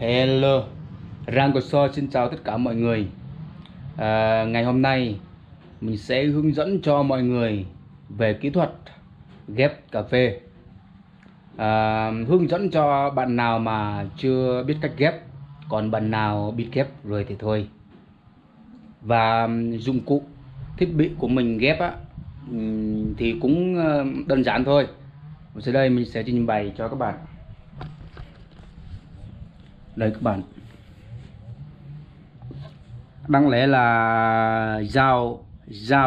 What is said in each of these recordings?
Hello, Rango So xin chào tất cả mọi người. Ngày hôm nay mình sẽ hướng dẫn cho mọi người về kỹ thuật ghép cà phê. Hướng dẫn cho bạn nào mà chưa biết cách ghép, còn bạn nào biết ghép rồi thì thôi. Và dụng cụ thiết bị của mình ghép thì cũng đơn giản thôi. Dưới đây mình sẽ trình bày cho các bạn. Đây các bạn, đáng lẽ là dao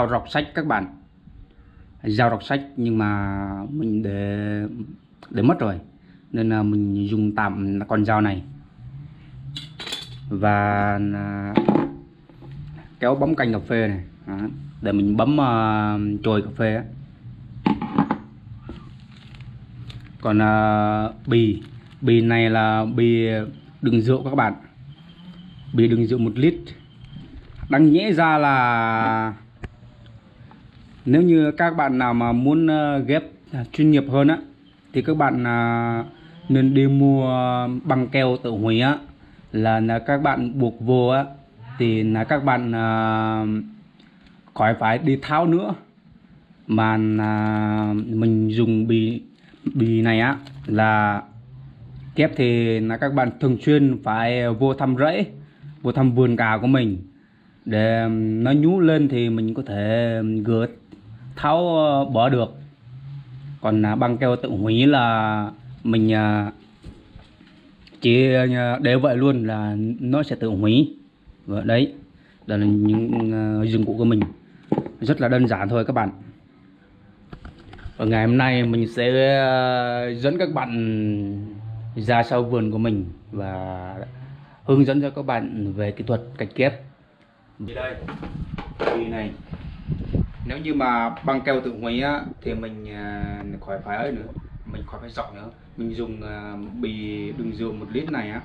rọc sách các bạn, dao rọc sách, nhưng mà mình để mất rồi nên là mình dùng tạm con dao này. Và kéo bấm cành cà phê này. Đó, để mình bấm chồi cà phê á. Còn bì này là bì đựng rượu các bạn, bì đựng rượu 1 lít. Đáng nhẽ ra là nếu như các bạn nào mà muốn ghép chuyên nghiệp hơn á thì các bạn nên đi mua băng keo tự hủy á, là các bạn buộc vô á thì là các bạn khỏi phải đi tháo nữa, mà mình dùng bì này á là ghép thì là các bạn thường xuyên phải vô thăm rẫy, vô thăm vườn cà của mình để nó nhú lên thì mình có thể gỡ tháo bỏ được. Còn băng keo tự hủy là mình chỉ để vậy luôn là nó sẽ tự hủy. Và đấy, đó là những dụng cụ của mình, rất là đơn giản thôi các bạn. Ở ngày hôm nay mình sẽ dẫn các bạn ra sau vườn của mình và hướng dẫn cho các bạn về kỹ thuật cách ghép. Thì đây, bì này, nếu như mà băng keo tự hủy á thì mình khỏi phải ấy nữa, mình khỏi phải dọc nữa. Mình dùng bì đựng rượu 1 lít này á,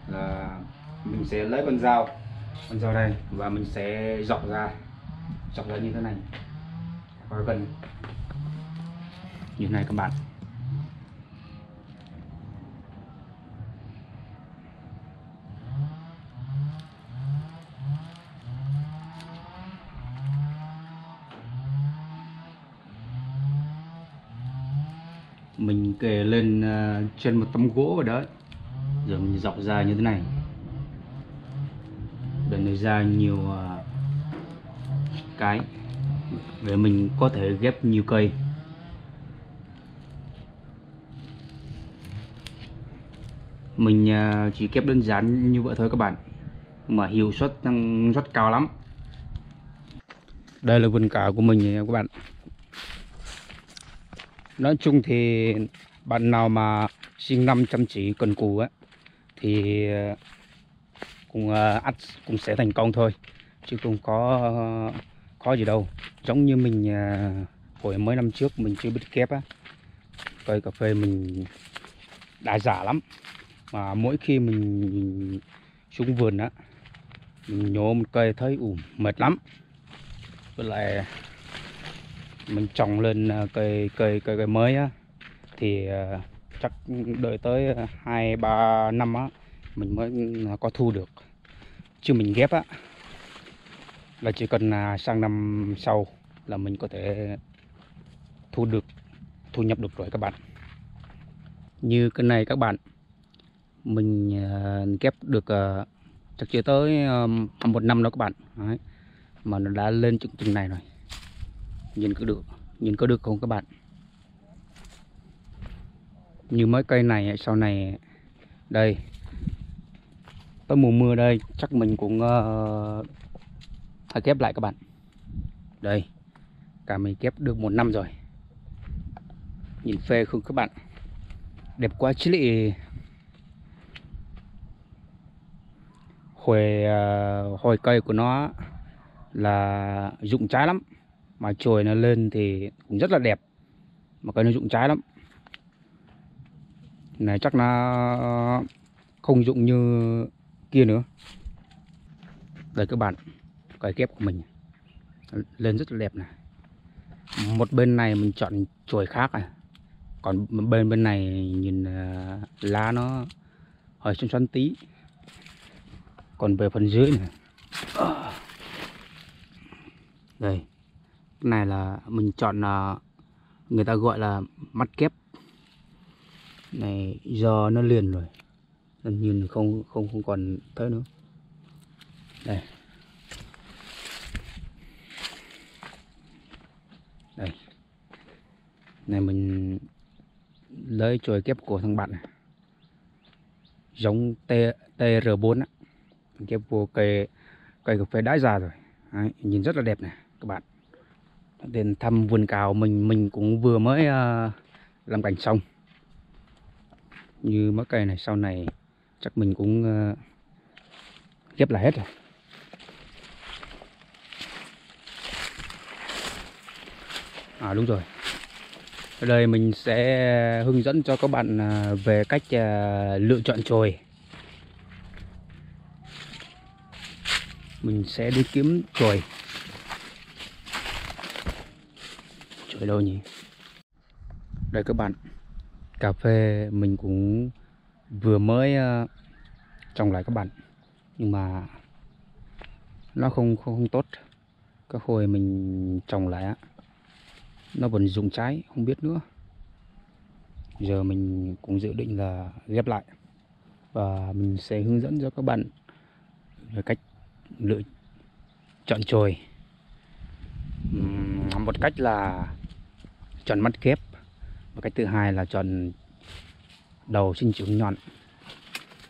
là mình sẽ lấy con dao đây và mình sẽ dọc ra như thế này, vào gần như thế này các bạn. Mình kề lên trên một tấm gỗ rồi đó, rồi mình dọc ra như thế này để nó ra nhiều cái để mình có thể ghép nhiều cây. Mình chỉ ghép đơn giản như vậy thôi các bạn, mà hiệu suất rất cao lắm. Đây là vườn cà của mình các bạn. Nói chung thì bạn nào mà sinh năm chăm chỉ cần cù á thì cũng sẽ thành công thôi, chứ không có khó gì đâu. Giống như mình hồi mấy năm trước mình chưa biết ghép á, cây cà phê mình đã già lắm, mà mỗi khi mình xuống vườn á, mình nhổ một cây thấy mệt lắm. Với lại mình trồng lên cây mới á thì chắc đợi tới 2-3 năm á mình mới có thu được. Chứ mình ghép á là chỉ cần sang năm sau là mình có thể thu nhập được rồi các bạn. Như cái này các bạn, mình ghép được chắc chưa tới 1 năm đâu các bạn. Đấy, mà nó đã lên chừng này rồi. Nhìn có được không các bạn? Như mấy cây này sau này đây tới mùa mưa đây chắc mình cũng phải ghép lại các bạn. Đây, cả mình ghép được 1 năm rồi. Nhìn phê không các bạn? Đẹp quá chứ lị. Hồi cây của nó là rụng trái lắm, mà chồi nó lên thì cũng rất là đẹp, mà cây nó rụng trái lắm. Này chắc nó không rụng như kia nữa. Đây các bạn, cây ghép của mình lên rất là đẹp này. Một bên này mình chọn chồi khác này, còn bên này nhìn lá nó hơi xoăn xoăn tí. Còn về phần dưới này, đây, cái này là mình chọn người ta gọi là mắt kép này, do nó liền rồi nên nhìn không còn thấy nữa. Đây, đây này, mình lấy chồi kép của thằng bạn này, giống TR4 á, kép vô cây cà phê đá già rồi. Đấy, nhìn rất là đẹp này các bạn. Đến thăm vườn cào mình cũng vừa mới làm cảnh xong. Như mấy cây này sau này chắc mình cũng ghép lại hết rồi. Đúng rồi, ở đây mình sẽ hướng dẫn cho các bạn về cách lựa chọn chồi. Mình sẽ đi kiếm chồi đâu nhỉ? Đây các bạn, cà phê mình cũng vừa mới trồng lại các bạn, nhưng mà nó không tốt. Cái hồi mình trồng lại á, nó vẫn rụng trái, không biết nữa. Giờ mình cũng dự định là ghép lại và mình sẽ hướng dẫn cho các bạn về cách lựa chọn chồi. Một cách là chọn mắt ghép, và cách thứ hai là chọn đầu sinh trưởng nhọn.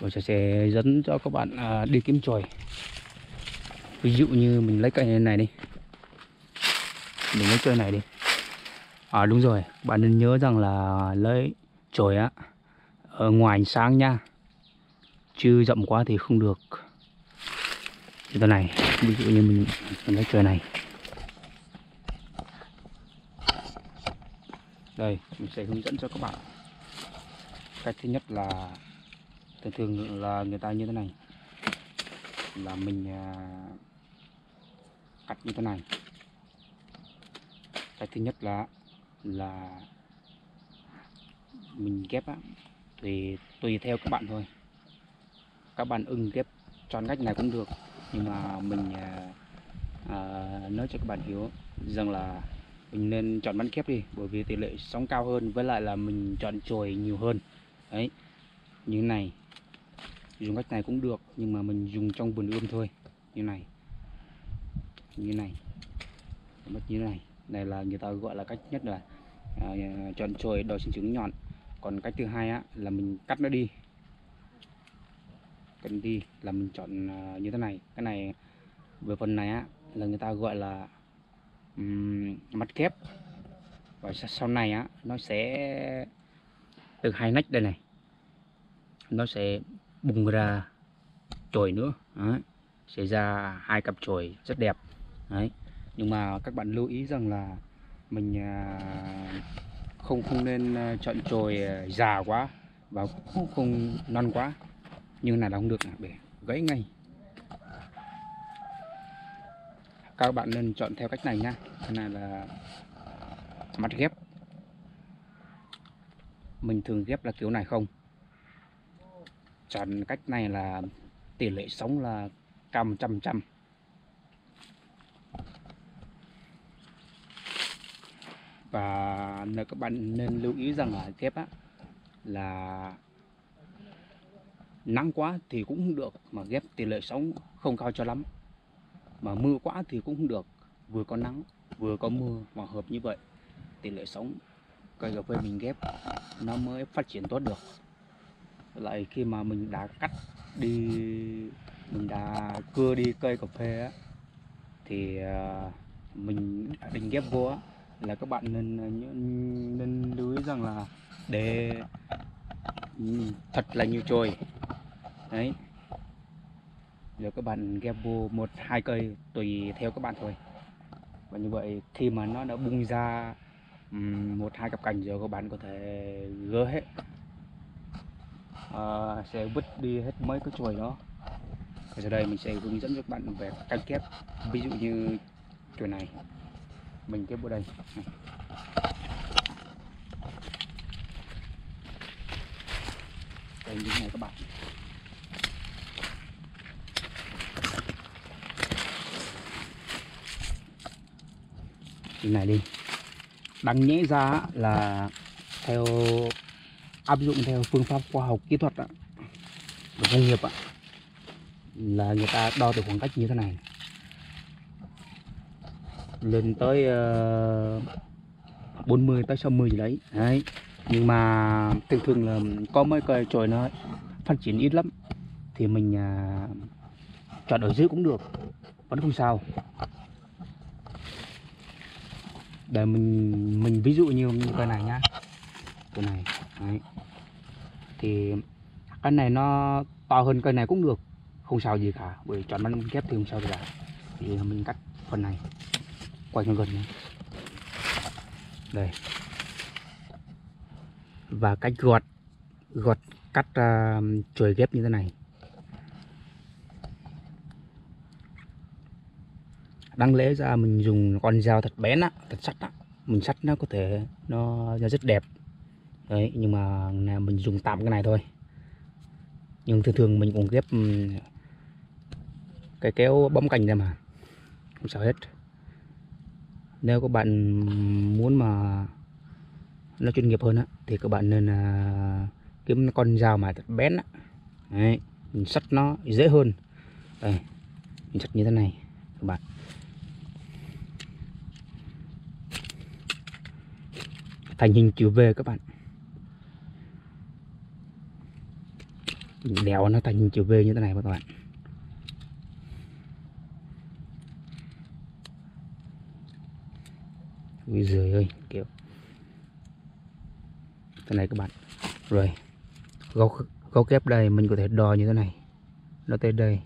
Rồi sẽ dẫn cho các bạn đi kiếm chồi. Ví dụ như mình lấy cây này đi, mình lấy chồi này đi. Đúng rồi, bạn nên nhớ rằng là lấy chồi á ở ngoài ánh sáng nha, chứ rộng quá thì không được. Như thế này, ví dụ như mình lấy chồi này, đây mình sẽ hướng dẫn cho các bạn. Cách thứ nhất là thường là người ta như thế này, là mình cắt như thế này. Cách thứ nhất là mình ghép á, thì tùy theo các bạn thôi. Các bạn ưng ghép chọn cách này cũng được, nhưng mà mình nói cho các bạn hiểu rằng là mình nên chọn bắn kép đi, bởi vì tỷ lệ sóng cao hơn, với lại là mình chọn chồi nhiều hơn. Đấy, như thế này, dùng cách này cũng được, nhưng mà mình dùng trong vườn ươm thôi. Như này, như này, mất như thế này. Này là người ta gọi là cách nhất là chọn chồi đầu sinh trưởng nhọn. Còn cách thứ hai á, là mình cắt nó đi. Cắt đi là mình chọn như thế này. Cái này về phần này á, là người ta gọi là mắt kép. Và sau này á, nó sẽ từ hai nách đây này, nó sẽ bung ra chồi nữa. Đấy, sẽ ra hai cặp chồi rất đẹp. Đấy, nhưng mà các bạn lưu ý rằng là mình không nên chọn chồi già quá và không non quá, như này là không được, để gãy ngay. Các bạn nên chọn theo cách này nha. Cái này là mắt ghép. Mình thường ghép là kiểu này không. Chọn cách này là tỷ lệ sống là cao 100%. Và các bạn nên lưu ý rằng là ghép á, là nắng quá thì cũng không được, mà ghép tỷ lệ sống không cao cho lắm. Mà mưa quá thì cũng không được, vừa có nắng vừa có mưa mà hợp như vậy, tỷ lệ sống cây cà phê mình ghép nó mới phát triển tốt được. Lại khi mà mình đã cắt đi, mình đã cưa đi cây cà phê á, thì mình định ghép vô á, là các bạn nên lưu ý rằng là để thật là nhiều chồi. Đấy, giờ các bạn ghép vô 1-2 cây tùy theo các bạn thôi. Và như vậy khi mà nó đã bung ra 1-2 cặp cành rồi, các bạn có thể gỡ hết, sẽ vứt đi hết mấy cái chồi đó. Giờ đây mình sẽ hướng dẫn cho các bạn về cách ghép. Ví dụ như chồi này mình ghép vào đây. Đây như thế này các bạn. Cái này đi. Đáng nhẽ ra là theo áp dụng theo phương pháp khoa học kỹ thuật của công nghiệp là người ta đo từ khoảng cách như thế này lên tới 40 tới 60 gì đấy. Đấy. Nhưng mà thường thường là có mấy cây chồi nó phát triển ít lắm thì mình chọn ở dưới cũng được, vẫn không sao. Để mình ví dụ như cây này nhá, cây này đấy. Thì cái này nó to hơn cây này cũng được, không sao gì cả, bởi chọn bánh kép thì không sao gì cả. Thì mình cắt phần này quay gần gần này. Đây, và cách gọt cắt chồi ghép như thế này. Đáng lẽ ra mình dùng con dao thật bén thật sắt mình sắt nó có thể nó ra rất đẹp đấy, nhưng mà mình dùng tạm cái này thôi. Nhưng thường thường mình cũng ghép cái kéo bấm cành ra mà không sao hết. Nếu các bạn muốn mà nó chuyên nghiệp hơn thì các bạn nên kiếm con dao mà thật bén đấy, mình sắt nó dễ hơn. Đây, mình sắt như thế này các bạn. Thành hình chữ V các bạn. Mình đèo nó thành hình chữ V như thế này các bạn. Ui giời ơi, kiểu thế này các bạn. Rồi góc kép đây mình có thể đo như thế này, nó tới đây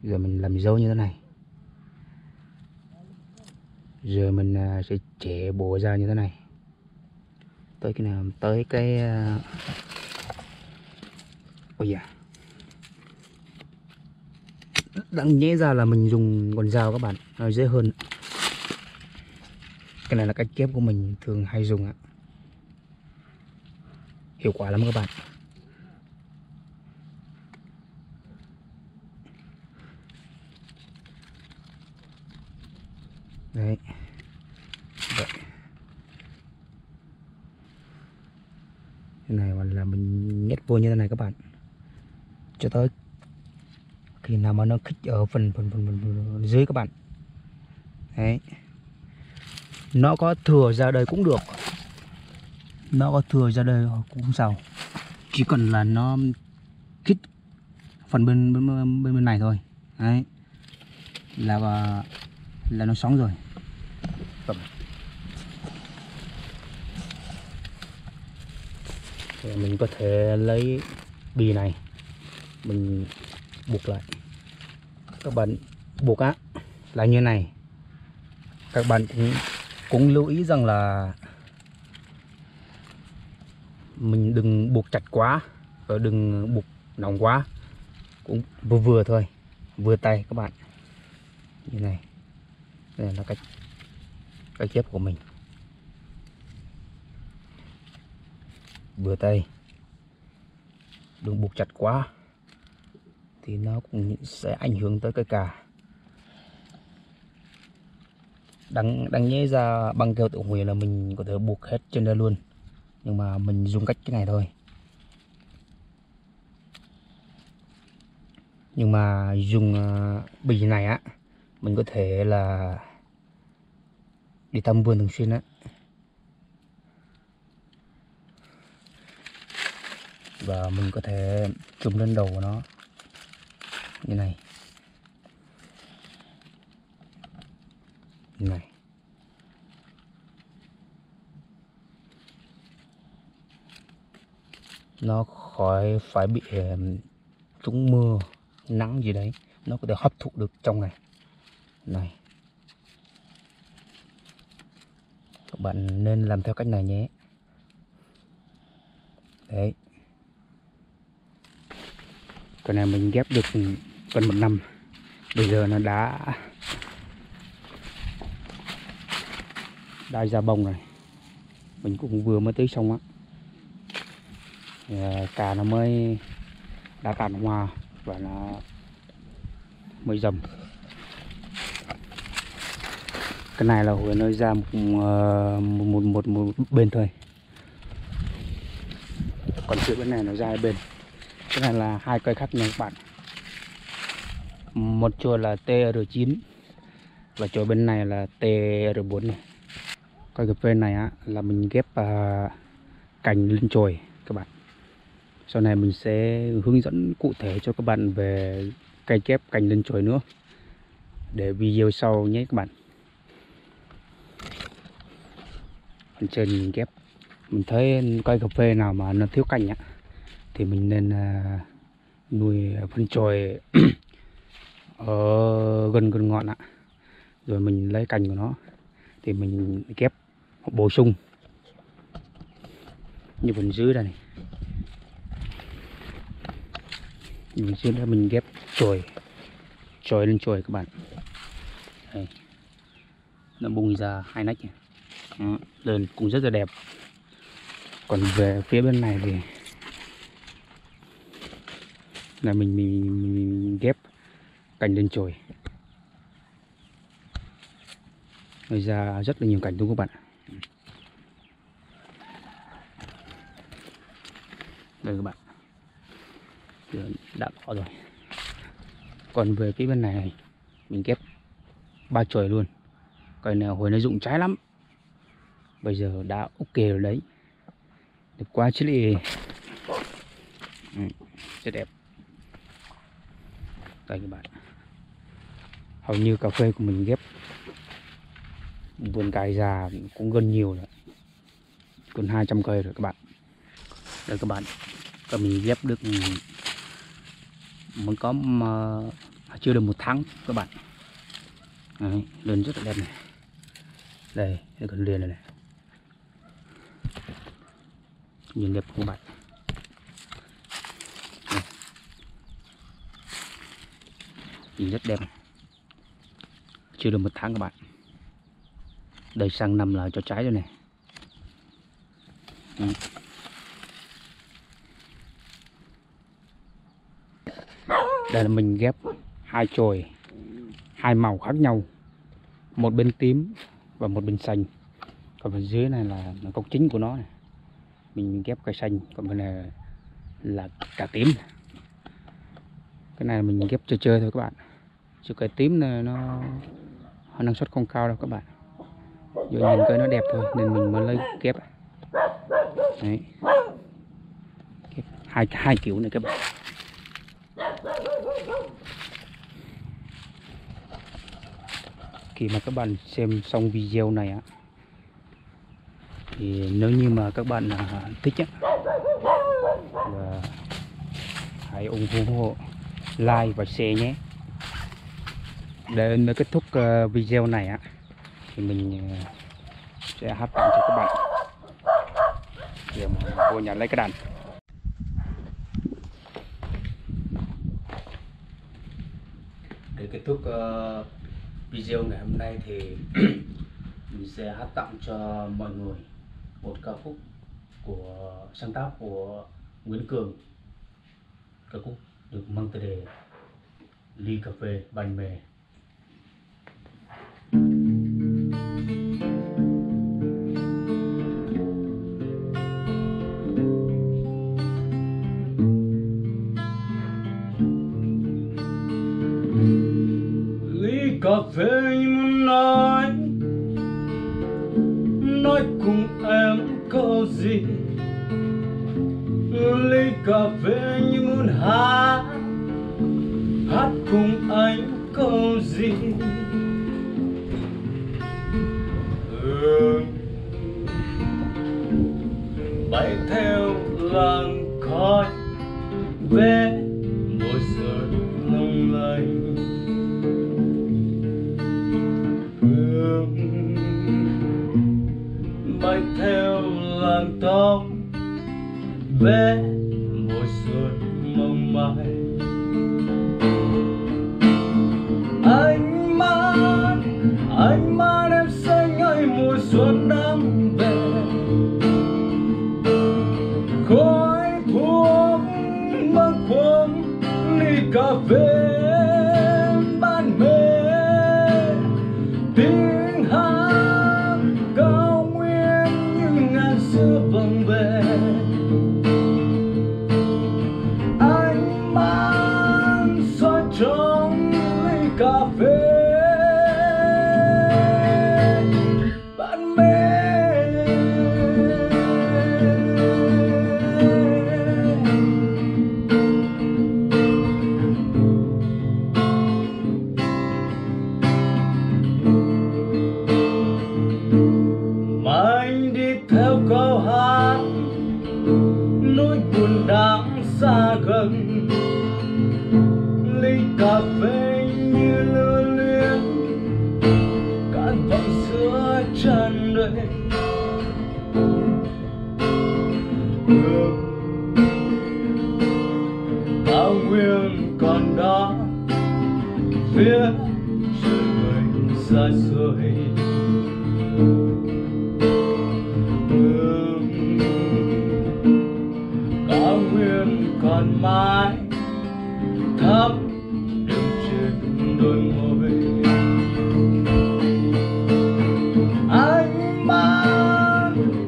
rồi mình làm dấu như thế này, rồi mình sẽ chẻ bộ ra như thế này tới cái nào, tới cái ôi da, đáng nhẽ ra là mình dùng con dao các bạn, nó dễ hơn. Cái này là cách kép của mình thường hay dùng hiệu quả lắm các bạn. Đấy. Vậy. Cái này là mình nhét vô như thế này các bạn, cho tới khi nào mà nó khích ở phần dưới các bạn. Đấy. Nó có thừa ra đây cũng được, nó có thừa ra đây cũng không sao, chỉ cần là nó khích phần bên này thôi. Đấy là nó xong rồi. Thì mình có thể lấy bì này mình buộc lại. Các bạn buộc là như này. Các bạn cũng lưu ý rằng là mình đừng buộc chặt quá và đừng buộc nóng quá, cũng vừa vừa thôi, vừa tay các bạn. Như này, đây là cách ghép của mình, vừa tay, đừng buộc chặt quá thì nó cũng sẽ ảnh hưởng tới cây cà. Đáng nhẽ ra băng keo tự hủy là mình có thể buộc hết trên đây luôn, nhưng mà mình dùng cách cái này thôi. Nhưng mà dùng bì này mình có thể là đi thăm vườn thường xuyên và mình có thể trùm lên đầu của nó như này, như này. Nó khỏi phải bị trúng mưa nắng gì đấy, nó có thể hấp thụ được trong này. Các bạn nên làm theo cách này nhé. Đấy, cái này mình ghép được gần 1 năm, bây giờ nó đã ra bông rồi. Mình cũng vừa mới tưới xong cà nó mới đã tàn hoa và nó mới dầm. Cái này là hồi nó ra một bên thôi, còn phía bên này nó ra hai bên. Cái này là hai cây khác nhau các bạn. Một chồi là TR9 và chồi bên này là TR4 này. Cây cà phê này á là mình ghép cành lên chồi các bạn. Sau này mình sẽ hướng dẫn cụ thể cho các bạn về cây ghép cành lên chồi nữa để video sau nhé các bạn. Bên trên mình ghép, mình thấy cây cà phê nào mà nó thiếu cành á thì mình nên nuôi phân chồi ở gần ngọn ạ, rồi mình lấy cành của nó thì mình ghép bổ sung như phần dưới đây này. Phần dưới đây mình ghép chồi lên chồi các bạn. Đây, nó bung ra hai nách này. Đó, lên cũng rất là đẹp. Còn về phía bên này thì là mình ghép cành lên chồi, rồi ra rất là nhiều cành luôn các bạn. Đây các bạn, đã bỏ rồi. Còn về phía bên này mình ghép 3 chồi luôn. Cây này hồi nó rụng trái lắm, bây giờ đã ok rồi đấy, đẹp quá chứ lì. Rất đẹp. Đây các bạn, hầu như cà phê của mình ghép vườn cài già cũng gần nhiều rồi, gần 200 cây rồi các bạn. Đây các bạn, và mình ghép được mới có chưa được 1 tháng các bạn. Đấy, lên rất là đẹp này. Đây còn liền này, nhìn đẹp các bạn. Đây, nhìn rất đẹp này. Chưa được 1 tháng các bạn. Đây sang năm là cho trái rồi này. Đây là mình ghép 2 chồi, 2 màu khác nhau, một bên tím và một bên xanh. Còn bên dưới này là gốc chính của nó này. Mình ghép cây xanh, còn bên này là cà tím. Cái này là mình ghép chơi thôi các bạn, chứ cây tím này nó năng suất không cao đâu các bạn. Dù nhìn cây nó đẹp thôi nên mình mới lấy ghép. Đấy, ghép hai kiểu này các bạn. Khi mà các bạn xem xong video này á, thì nếu như mà các bạn thích á, là hãy ủng hộ, like và share nhé. Để kết thúc video này á, thì mình sẽ hát tặng cho các bạn. Để vô nhà lấy cái đàn. Để kết thúc video ngày hôm nay thì mình sẽ hát tặng cho mọi người một ca khúc của sáng tác của Nguyễn Cường. Ca khúc được mang tựa đề Ly Cà Phê Ban Mê. Ly cà phê muốn nói cùng em câu gì. Ly cà phê như muốn hát cùng anh câu gì. Bay theo làn khói về mùa xuân lung lay. Bay theo làn tóc về mùa xuân mong mãi. Ánh mắt em xanh ấy mùa xuân đang về. Khói thuốc mang khuâng ly cà phê ban mê. Tiếng hát đó phía trời mình xa xôi. Cao nguyên còn mãi thắm đường trên đôi môi.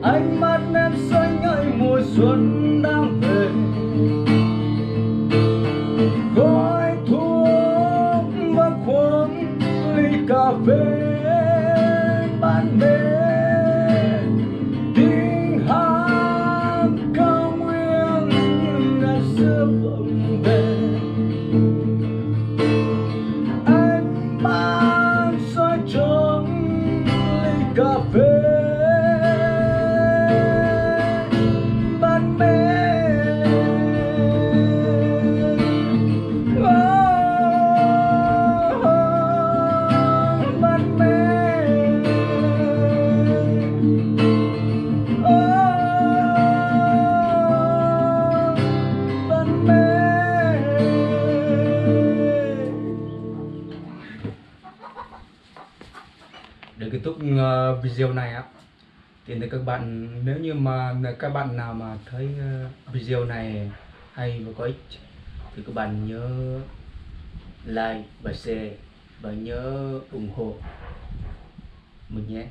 Ánh mắt em xanh ngời mùa xuân đang về. Gói thuốc và khoáng ly cà phê ban đêm. Tiếng hát cao nguyên ngày xưa vọng về. Anh mang soi trong ly cà phê. Để kết thúc video này á, thì các bạn, nếu như mà các bạn nào mà thấy video này hay và có ích thì các bạn nhớ like và share và nhớ ủng hộ mình nhé.